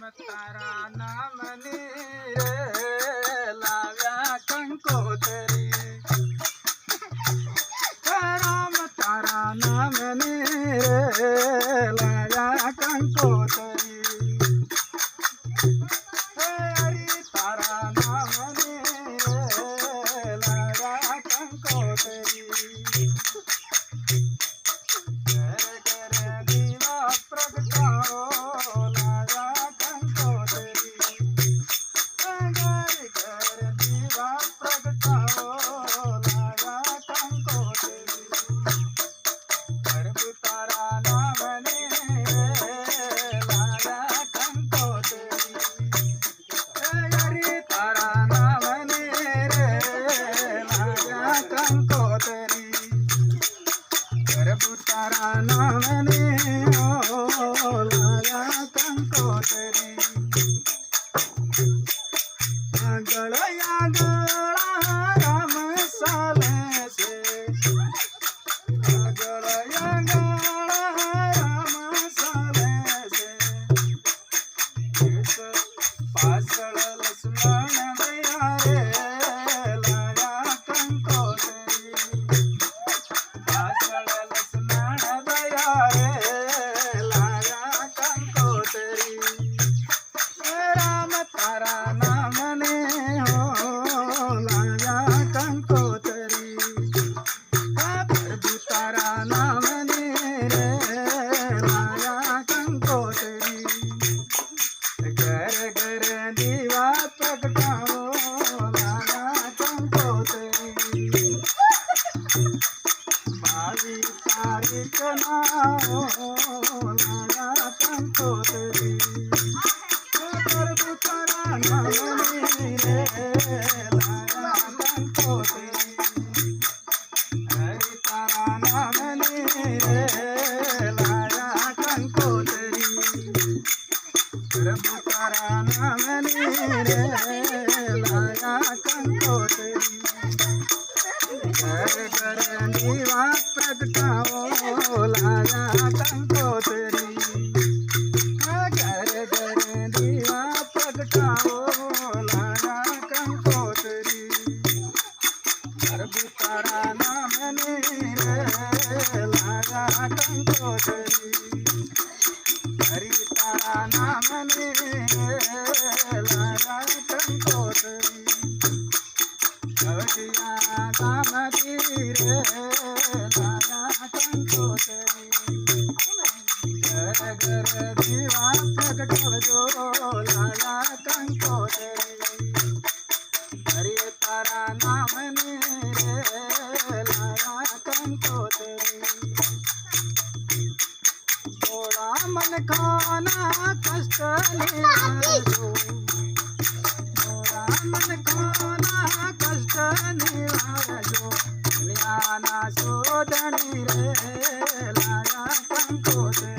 तारा नामनी रे लाव्या कंकोतरी राम तारा नामनी रे लाव्या कंकोतरी हरी तारा नामनी रे लाव्या कंकोतरी तारा नामने ओ लाया कंकोतरी गळया गळा राम साले से गळया गळा राम साले से पासळ लक्ष्मण दया रे लाया कंकोतरी पासळ राम तारा नामने हो लाया कंकोतरी प्रभु तारा नामने रे लाया कंकोतरी घर घर दीवा प्रगटाओ लाया कंकोतरी 22 तारीख नाओ लाया कंकोतरी प्रभु तारा नामनी रे लाया कंकोतरी हरि तारा नामनी रे लाया कंकोतरी प्रभु तारा नामनी रे लाया कंकोतरी घर घर दीवा प्रगटाओ लाया कंकोतरी घर घर दीवा प्रगटाओ लाया कंकोतरी प्रभु तारा नामनी रे लाया कंकोतरी हरि तारा नामनी रे लाया कंकोतरी गवडिया दामदी रे लाया कंकोतरी घर घर दीवा प्रगटवजो लाया कंकोतरी हरि तारा नामनी रे लाया कंकोतरी थोड़ा मन खाना कष्ट निवारो थोड़ा मन खाना कष्ट निवारो ज्ञान शोधनी रे लाया कंकोतरी